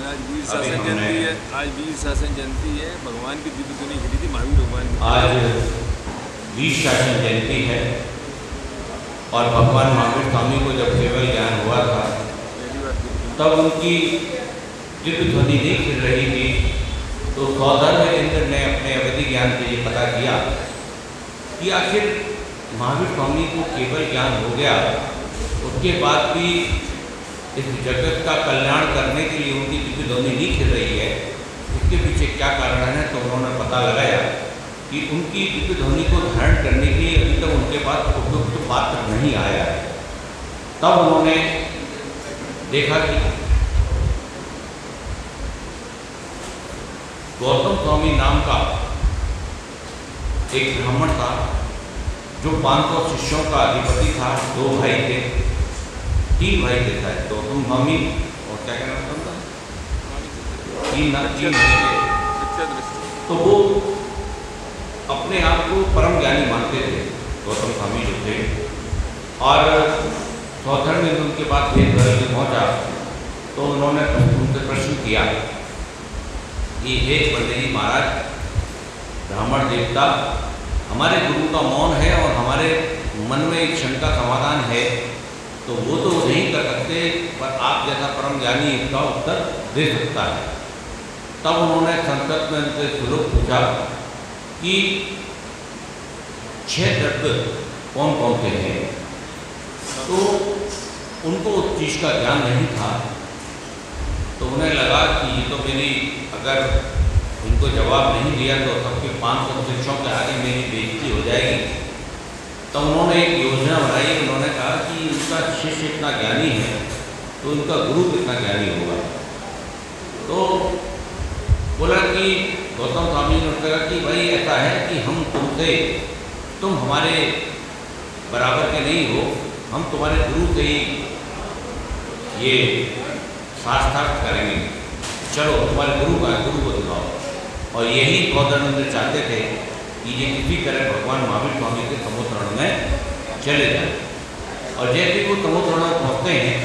आज वीर शासन जयंती है। आज वीर शासन जयंती है। भगवान की दिव्य धुनी खड़ी थी महावीर भगवान की। आज वीर शासन जयंती है और भगवान महावीर स्वामी को जब केवल ज्ञान हुआ था तब उनकी दिव्य ध्वनि नहीं खिल रही थी, तो सौधर्म इंद्र ने अपने अवधि ज्ञान से ये पता किया कि आखिर महावीर स्वामी को केवल ज्ञान हो गया, उसके बाद भी इस जगत का कल्याण करने के लिए उनकी दिव्य ध्वनि नहीं खिल रही है, इसके पीछे क्या कारण है। तो उन्होंने पता लगाया कि उनकी दिव्य ध्वनि को धारण करने के लिए अभी तक उनके पास उपयुक्त पात्र नहीं आया है। तब उन्होंने देखा कि गौतम स्वामी नाम का एक ब्राह्मण था जो 500 शिष्यों का अधिपति था। 2 भाई थे, 3 भाई थे शायद, गौतम स्वामी और क्या कहना था, 3 तो वो अपने आप को परम ज्ञानी मानते थे गौतम स्वामी जो थे। और सौधर्म में उनके पास भेद भर के पहुँचा तो उन्होंने उनसे प्रश्न किया कि हे बलदेव महाराज, ब्राह्मण देवता, हमारे गुरु का मौन है और हमारे मन में एक शंका समाधान है, तो वो तो नहीं कर सकते, पर आप जैसा परम ज्ञानी इसका उत्तर दे सकता है। तब उन्होंने संसद में उनसे श्लोक पूछा कि 6 द्रव्य कौन कौन से हैं। तो उनको उस चीज़ का ज्ञान नहीं था, तो उन्हें लगा कि ये तो मेरी, अगर उनको जवाब नहीं दिया तो सबके 500 शिष्यों के आगे मेरी बेइज्जती हो जाएगी। तो उन्होंने एक योजना बनाई। उन्होंने कहा कि उनका शिष्य इतना ज्ञानी है तो उनका गुरु कितना ज्ञानी होगा। तो बोला कि गौतम स्वामी ने कहा कि भाई ऐसा है कि हम तुम हमारे बराबर के नहीं हो, हम तुम्हारे गुरु से ही ये साक्षात करेंगे, चलो तुम्हारे गुरु को दिखाओ। और यही गौतम चाहते थे कि ये किसी तरह भगवान महावीर स्वामी के समुद्रण में चले जाए। और जैसे वो समुद्रण में पहुँचते हैं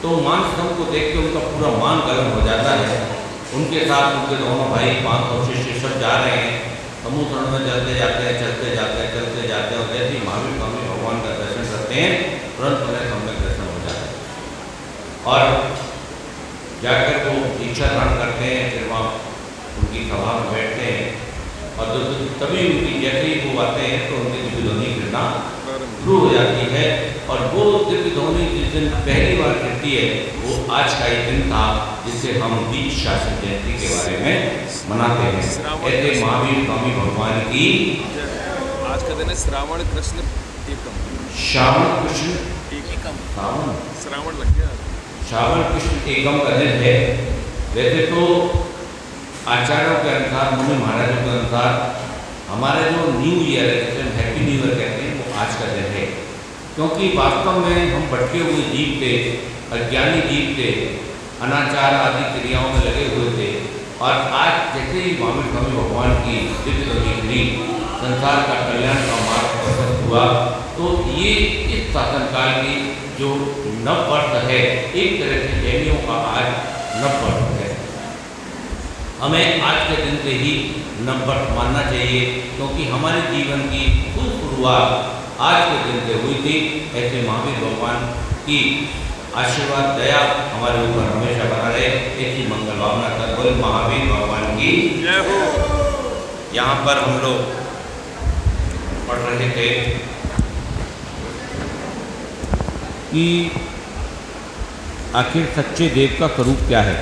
तो मान स्तंभ को देख के उनका पूरा मान गर्म हो जाता है। उनके साथ उनके दोनों भाई 500 शिष्य सब जा रहे हैं, समुद्रण में चलते जाते हैं और जैसे ही महावीर स्वामी भगवान का दर्शन करते हैं तुरंत उन्हें सम्यक दर्शन हो जाता है। और जाकर वो दीक्षा धारण करते हैं, फिर वहाँ उनकी सभा में बैठते हैं और तभी उनकी जैसे ही वो आते हैं तो उनकी दिव्य ध्वनि गिरना शुरू हो जाती है। और वो दिव्य ध्वनि जिस दिन पहली बार गिरती है वो आज का ही दिन था जिससे हम वीर शासन जयंती के बारे में मनाते हैं। ऐसे महावीर स्वामी भगवान की आज का दिन है श्रावण कृष्ण एकम। श्रावण कृष्ण एकम, श्रावण लग गया। श्रावण कृष्ण एकम का दिन है। वैसे तो आचार्यों के अनुसार, मुनि महाराजों के अनुसार हमारा जो न्यू ईयर है, जिसे हम हैप्पी न्यू ईयर कहते हैं, वो आज का दिन है। क्योंकि वास्तव में हम भटके हुए जीव थे, अज्ञानी जीव थे, अनाचार आदि क्रियाओं में लगे हुए थे। और आज जैसे ही महावीर स्वामी भगवान की दिव्य ध्वनि संसार का कल्याण का मार्ग प्रशस्त हुआ, तो ये इस शासनकाल की जो नववर्ष है, एक तरह से जैनियों का आज नववर्ष है। हमें आज के दिन से ही नववर्ष मानना चाहिए, क्योंकि हमारे जीवन की शुरुआत आज के दिन से हुई थी। ऐसे महावीर भगवान की आशीर्वाद दया हमारे ऊपर हमेशा बना रहे, ऐसी मंगल भावना कर बोल महावीर भगवान की जय हो। यहाँ पर हम लोग पढ़ रहे थे कि आखिर सच्चे देव का स्वरूप क्या है,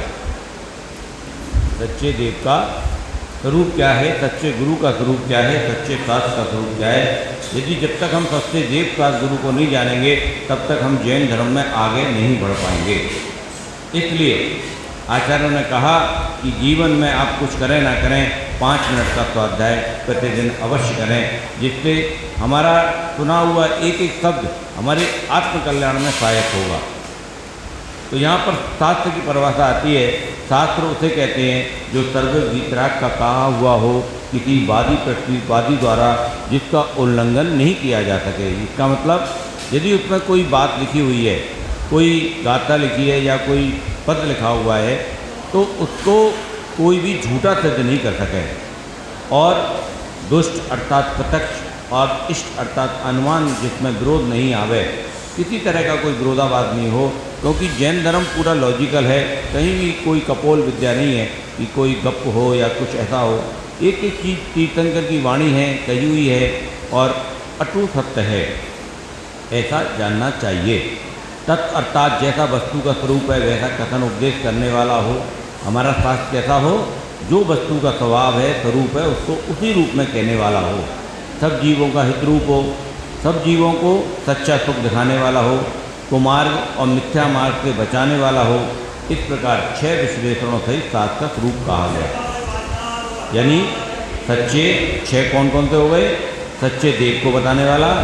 सच्चे देव का स्वरूप क्या है, सच्चे गुरु का स्वरूप क्या है, सच्चे शास्त्र का स्वरूप क्या है। यदि जब तक हम सच्चे देव शास्त्र गुरु को नहीं जानेंगे तब तक हम जैन धर्म में आगे नहीं बढ़ पाएंगे। इसलिए आचार्यों ने कहा कि जीवन में आप कुछ करें ना करें, 5 मिनट का स्वाध्याय प्रतिदिन अवश्य करें, जिससे हमारा सुना हुआ एक एक शब्द हमारे आत्मकल्याण में सहायक होगा। तो यहाँ पर शास्त्र की परिभाषा आती है। शास्त्र उसे कहते हैं जो सर्व वितराग का कहा हुआ हो, किसी वादी द्वारा जिसका उल्लंघन नहीं किया जा सके। इसका मतलब यदि उसमें कोई बात लिखी हुई है, कोई गाथा लिखी है या कोई पद लिखा हुआ है, तो उसको कोई भी झूठा सिद्ध नहीं कर सके। और दुष्ट अर्थात प्रत्यक्ष और इष्ट अर्थात अनुमान जिसमें विरोध नहीं आवे, किसी तरह का कोई विरोधाभास नहीं हो, क्योंकि जैन धर्म पूरा लॉजिकल है। कहीं भी कोई कपोल विद्या नहीं है कि कोई गप हो या कुछ ऐसा हो। एक एक चीज़ तीर्थंकर की वाणी है, कही हुई है और अटूट सत्य है, ऐसा जानना चाहिए। तत् अर्थात जैसा वस्तु का स्वरूप है वैसा कथन उपदेश करने वाला हो। हमारा शास्त्र कैसा हो, जो वस्तु का स्वभाव है, स्वरूप है, उसको उसी रूप में कहने वाला हो। सब जीवों का हित रूप हो, सब जीवों को सच्चा सुख दिखाने वाला हो, कुमार्ग और मिथ्या मार्ग से बचाने वाला हो। इस प्रकार 6 विश्लेषणों से शास्त्र का स्वरूप कहा गया। यानी सच्चे 6 कौन कौन से हो गए? सच्चे देव को बताने वाला,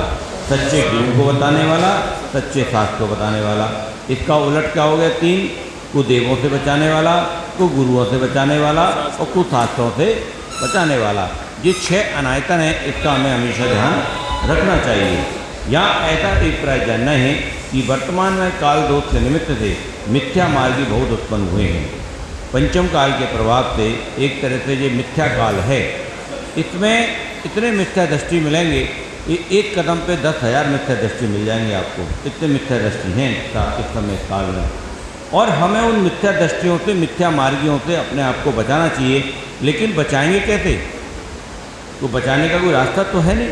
सच्चे गुरु को बताने वाला, सच्चे शास्त्र को बताने वाला। इसका उलट क्या हो गया? 3 को देवों से बचाने वाला, को गुरुओं से बचाने वाला और को शास्त्रों से बचाने वाला। ये 6 अनायतन है, इसका हमें हमेशा ध्यान रखना चाहिए। या ऐसा एक प्राय जानना है कि वर्तमान में काल दोष के निमित्त से मिथ्या मार्गी बहुत उत्पन्न हुए हैं। पंचम काल के प्रभाव से एक तरह से ये मिथ्या काल है। इसमें इतने मिथ्या दृष्टि मिलेंगे, ये एक कदम पे 10,000 मिथ्या दृष्टि मिल जाएंगे आपको। इतने मिथ्या दृष्टि हैं इस समय इस काल में, और हमें उन मिथ्या दृष्टियों से, मिथ्या मार्गियों से अपने आप को बचाना चाहिए। लेकिन बचाएंगे कैसे? तो बचाने का कोई रास्ता तो है नहीं,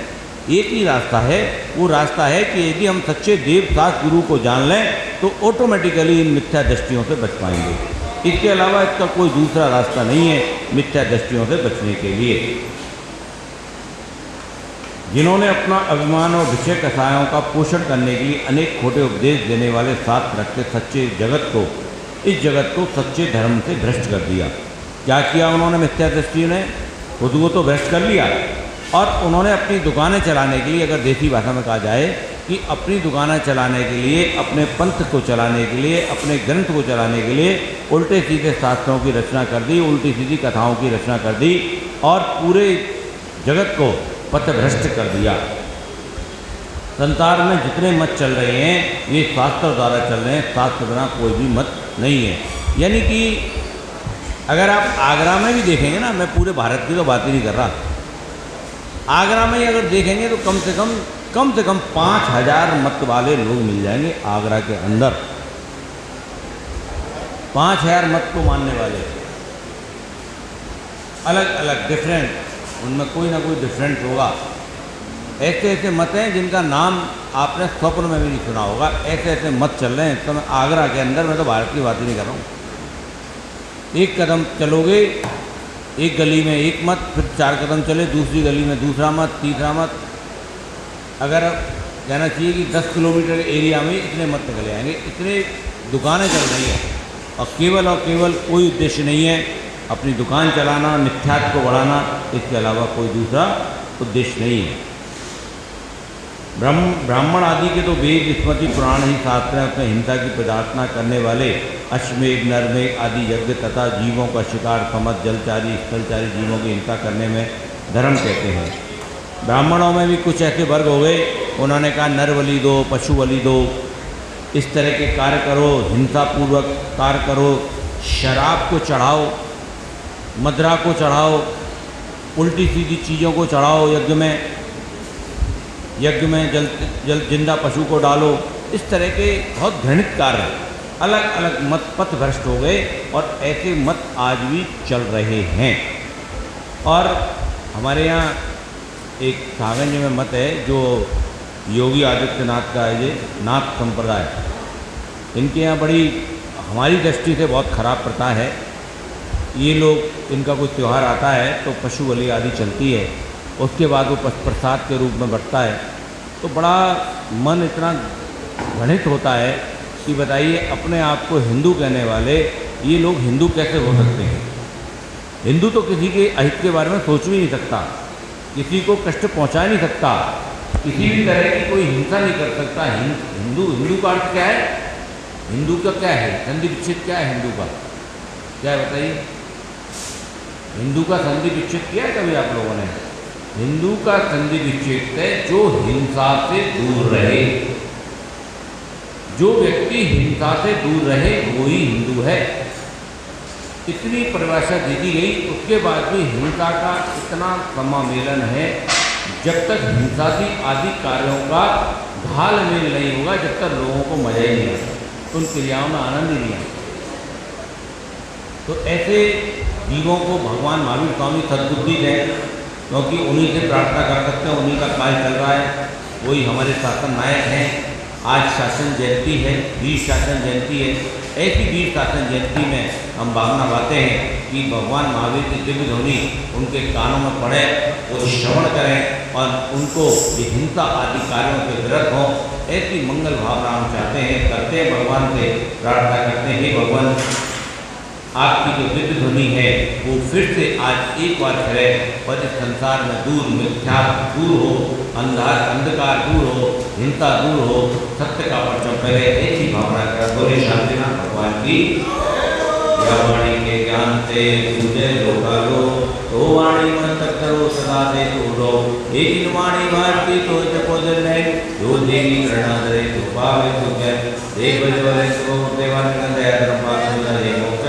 एक ही रास्ता है। वो रास्ता है कि यदि हम सच्चे देव शास्त्र गुरु को जान लें तो ऑटोमेटिकली इन मिथ्या दृष्टियों से बच पाएंगे। इसके अलावा इसका कोई दूसरा रास्ता नहीं है मिथ्या दृष्टियों से बचने के लिए। जिन्होंने अपना अभिमान और विषय कसायों का पोषण करने के लिए अनेक खोटे उपदेश देने वाले शास्त्र रखते सच्चे जगत को, इस जगत को सच्चे धर्म से भ्रष्ट कर दिया। क्या किया उन्होंने? मिथ्या दृष्टि ने खुद को तो भ्रष्ट कर लिया, और उन्होंने अपनी दुकानें चलाने के लिए, अगर देसी भाषा में कहा जाए कि अपनी दुकानें चलाने के लिए, अपने पंथ को चलाने के लिए, अपने ग्रंथ को चलाने के लिए उल्टे सीधे शास्त्रों की रचना कर दी, उल्टी सीधी कथाओं की रचना कर दी और पूरे जगत को पथभ्रष्ट कर दिया। संसार में जितने मत चल रहे हैं ये शास्त्र द्वारा चल रहे हैं, शास्त्र बिना कोई भी मत नहीं है। यानी कि अगर आप आगरा में भी देखेंगे ना, मैं पूरे भारत की तो बात ही नहीं कर रहा, आगरा में ही अगर देखेंगे तो कम से कम 5,000 मत वाले लोग मिल जाएंगे आगरा के अंदर। 5,000 मत को मानने वाले, अलग अलग डिफरेंट, उनमें कोई ना कोई डिफरेंट होगा। ऐसे ऐसे मत हैं जिनका नाम आपने स्वप्न में भी नहीं सुना होगा। ऐसे ऐसे मत चल रहे हैं तो मैं आगरा के अंदर, मैं तो भारत की बात ही नहीं कर रहा हूँ। एक कदम चलोगे एक गली में एक मत, फिर 4 कदम चले दूसरी गली में दूसरा मत, तीसरा मत। अगर कहना चाहिए कि 10 किलोमीटर एरिया में इतने मत निकले आएंगे, इतने दुकानें चल रही हैं और केवल कोई उद्देश्य नहीं है अपनी दुकान चलाना, मिथ्यात्व को बढ़ाना, इसके अलावा कोई दूसरा उद्देश्य नहीं है। ब्राह्मण आदि के तो वेद, स्मृति, पुराण ही शास्त्र हैं। उसमें हिंसा की प्रार्थना करने वाले अश्वमेध, नरमेध आदि यज्ञ तथा जीवों का शिकार, समझ, जलचारी, स्थलचारी जीवों की हिंसा करने में धर्म कहते हैं। ब्राह्मणों में भी कुछ ऐसे वर्ग हो गए, उन्होंने कहा नर बलि दो, पशु बलि दो, इस तरह के कार्य करो, हिंसापूर्वक कार्य करो, शराब को चढ़ाओ, मदिरा को चढ़ाओ, उल्टी सीधी चीज़ों को चढ़ाओ, यज्ञ में जल जिंदा पशु को डालो। इस तरह के बहुत घृणित कार्य, अलग अलग मत पथ भ्रष्ट हो गए और ऐसे मत आज भी चल रहे हैं। और हमारे यहाँ एक सागंज में मत है जो योगी आदित्यनाथ का है, ये नाथ संप्रदाय, इनके यहाँ बड़ी हमारी दृष्टि से बहुत खराब प्रथा है। ये लोग, इनका कोई त्यौहार आता है तो पशु बलि आदि चलती है, उसके बाद वो प्रसाद के रूप में बंटता है। तो बड़ा मन इतना घृणित होता है कि बताइए, अपने आप को हिंदू कहने वाले ये लोग हिंदू कैसे हो सकते हैं? हिंदू तो किसी के अहित के बारे में सोच भी नहीं सकता, किसी को कष्ट पहुंचा नहीं सकता, किसी भी तरह की कोई हिंसा नहीं कर सकता। हिंदू का अर्थ क्या है? हिंदू का क्या है? संधि विच्छेद क्या है हिंदू का? क्या है बताइए? हिंदू का संधि विच्छेद किया है कभी आप लोगों ने? हिंदू का संधि विच्छेद है जो हिंसा से दूर रहे। जो व्यक्ति हिंसा से दूर रहे वो ही हिंदू है। इतनी परिभाषा दे दी गई, उसके बाद भी हिंसा का इतना समामेलन है। जब तक हिंसाती आदि कार्यों का घाल मेल नहीं होगा, जब तक लोगों को मजा ही नहीं आता, उन क्रियाओं में आनंद ही नहीं आता। तो ऐसे जीवों को भगवान महावीर स्वामी सद्बुद्धि दें, क्योंकि उन्हीं से प्रार्थना कर सकते हैं, उन्हीं का कार्य चल रहा है, वही हमारे शासन नायक हैं। आज शासन जयंती है, वीर शासन जयंती है। ऐसी वीर शासन जयंती में हम भावना बातें हैं कि भगवान महावीर की दिव्य ध्वनि उनके कानों में पड़े, वो श्रवण करें और उनको ये हिंसा आदि कार्यों से विरत हों। ऐसी मंगल भावना हम चाहते हैं, करते हैं, भगवान से प्रार्थना करते हैं, हे भगवान आपकी जो दिव्य ध्वनि है वो फिर से आज एक बार चले और इस संसार में दूर मिथ्या दूर हो, अंधकार दूर हो, हिंसा दूर हो, सत्य का परचम फैले। ऐसी भावना कर बोले शांतिनाथ भगवान की। या वाणी के ज्ञान से सूझे लोकालो, तो वाणी मन तक करो सदा से तोड़ो। एक वाणी भारती तो जपो जल है, जो देवी करना दरे तो पावे तो क्या देव बजवले तो देवानंद दया धर्म पावे